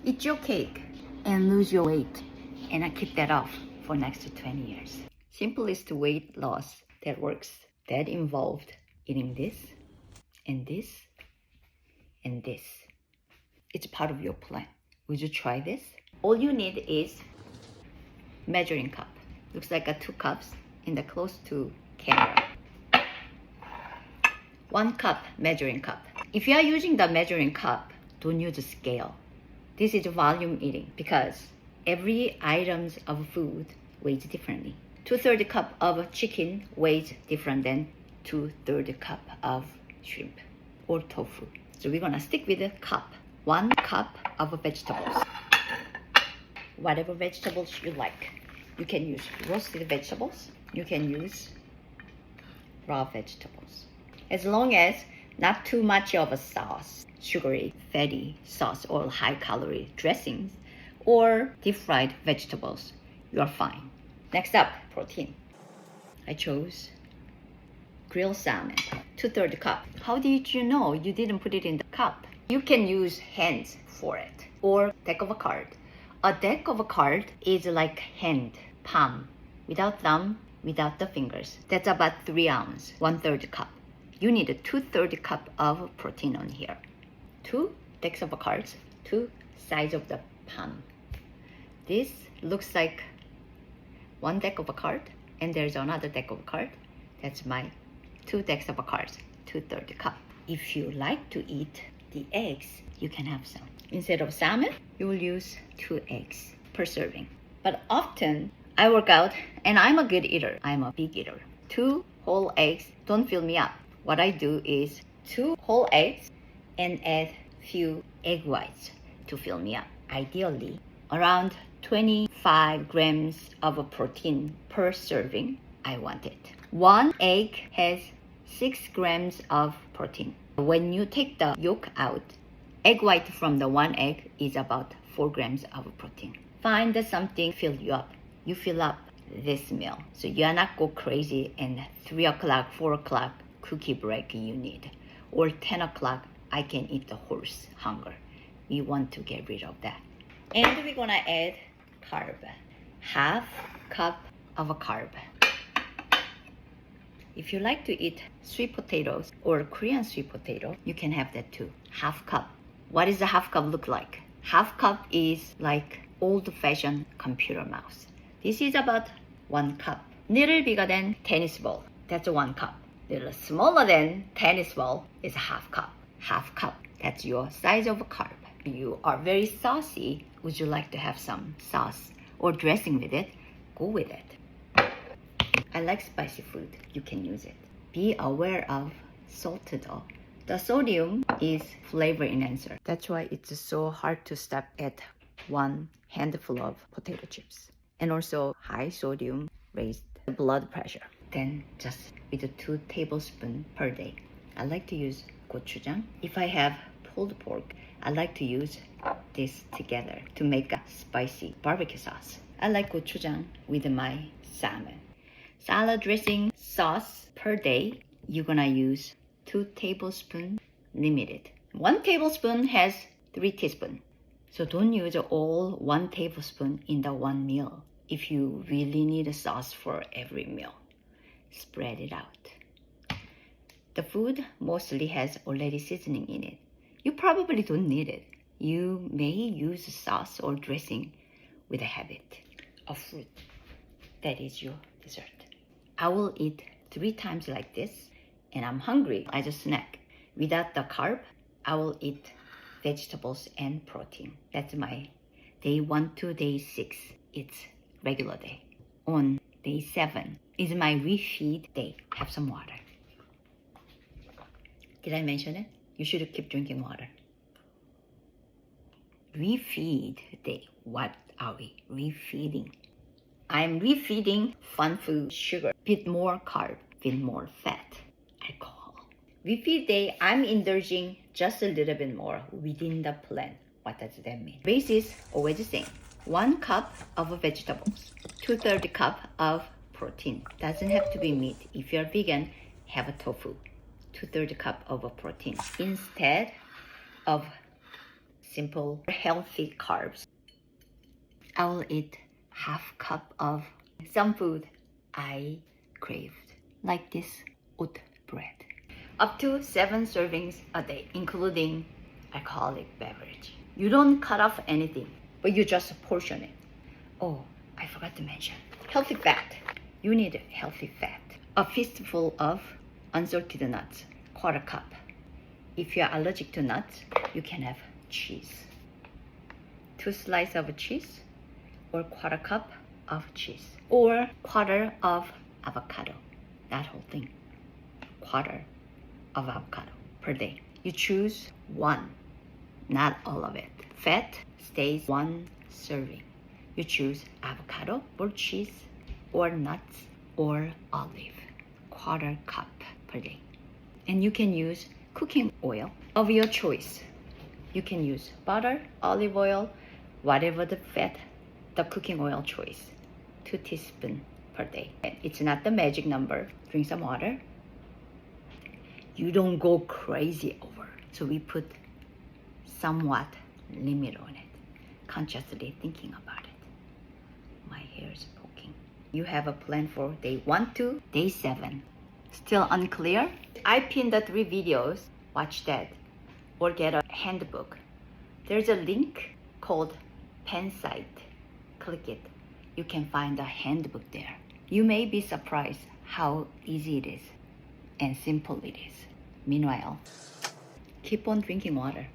Eat your cake and lose your weight, and I keep that off for next 20 years. Simplest weight loss that works. That involved eating this and this and this. It's part of your plan. Would you try this? All you need is measuring cup. Looks like a 2 cups in the close to camera. 1 cup measuring cup. If you are using the measuring cup, don't use a scale. This is volume eating because every items of food weighs differently. 2/3 cup of chicken weighs different than 2/3 cup of shrimp or tofu. So we're gonna stick with the cup. 1 cup of vegetables. Whatever vegetables you like. You can use roasted vegetables. You can use raw vegetables. As long as not too much of a sauce, sugary, fatty sauce or high calorie dressings or deep fried vegetables, you are fine. Next up, protein. I chose grilled salmon, 2/3 cup. How did you know you didn't put it in the cup? You can use hands for it or deck of a card. A deck of a card is like hand, palm, without thumb, without the fingers. That's about 3 ounces, 1/3 cup. You need a 2/3 cup of protein on here. 2 decks of cards, 2 sides of the palm. This looks like 1 deck of a card, and there's another deck of a card. That's my 2 decks of cards, 2/3 cup. If you like to eat the eggs, you can have some. Instead of salmon, you will use 2 eggs per serving. But often I work out and I'm a good eater. I'm a big eater. 2 whole eggs don't fill me up. What I do is 2 whole eggs and add few egg whites to fill me up. Ideally, around 25 grams of protein per serving, I want it. 1 egg has 6 grams of protein. When you take the yolk out, egg white from the 1 egg is about 4 grams of protein. Find something fill you up. You fill up this meal. So you are not go crazy and 3 o'clock, 4 o'clock cookie break you need. Or 10 o'clock, I can eat the horse hunger. We want to get rid of that. And we're gonna add carb. 1/2 cup of a carb. If you like to eat sweet potatoes or Korean sweet potato, you can have that too. 1/2 cup. What does a 1/2 cup look like? 1/2 cup is like old-fashioned computer mouse. This is about 1 cup. Little bigger than tennis ball. That's 1 cup. Little smaller than tennis ball is 1/2 cup. 1/2 cup. That's your size of a carb. You are very saucy. Would you like to have some sauce or dressing with it? Go with it. I like spicy food. You can use it. Be aware of salt though. The sodium is flavor enhancer. That's why it's so hard to stop at 1 handful of potato chips. And also high sodium raised blood pressure. Then just with 2 tablespoons per day. I like to use gochujang. If I have pulled pork, I like to use this together to make a spicy barbecue sauce. I like gochujang with my salmon. Salad dressing sauce per day, you're gonna use 2 tablespoons limited. 1 tablespoon has 3 teaspoons. So don't use all 1 tablespoon in the 1 meal. If you really need a sauce for every meal, spread it out. The food mostly has already seasoning in it. You probably don't need it. You may use sauce or dressing with a habit. A fruit. That is your dessert. I will eat 3 times like this, and I'm hungry. I just snack. Without the carb, I will eat vegetables and protein. That's my day 1 to day 6. It's regular day. On day 7 is my refeed day. Have some water. Did I mention it? You should keep drinking water. Refeed day. What are we refeeding? I'm refeeding fun food, sugar, bit more carb, bit more fat, alcohol. Refeed day, I'm indulging just a little bit more within the plan. What does that mean? Base is always the same. 1 cup of vegetables, 2/3 cup of protein. Doesn't have to be meat. If you're vegan, have a tofu. 2/3 cup of protein instead of simple, healthy carbs. I will eat half cup of some food I craved, like this oat bread. Up to 7 servings a day, including alcoholic beverage. You don't cut off anything, but you just portion it. Oh, I forgot to mention. Healthy fat. You need healthy fat. A fistful of unsalted nuts, quarter cup. If you're allergic to nuts, you can have cheese. 2 slices of cheese, or quarter cup of cheese, or quarter of avocado. That whole thing. Quarter of avocado per day. You choose 1, not all of it. Fat stays 1 serving. You choose avocado or cheese or nuts or olive. Quarter cup per day. And you can use cooking oil of your choice. You can use butter, olive oil, whatever the fat, the cooking oil choice. 2 teaspoons per day. It's not the magic number. Drink some water. You don't go crazy over. So we put somewhat limit on it. Consciously thinking about it. My hair is poking. You have a plan for day 1 to day 7. Still unclear? I pinned the 3 videos. Watch that. Or get a handbook. There's a link called Pen Site. Click it. You can find a handbook there. You may be surprised how easy it is and simple it is. Meanwhile, keep on drinking water.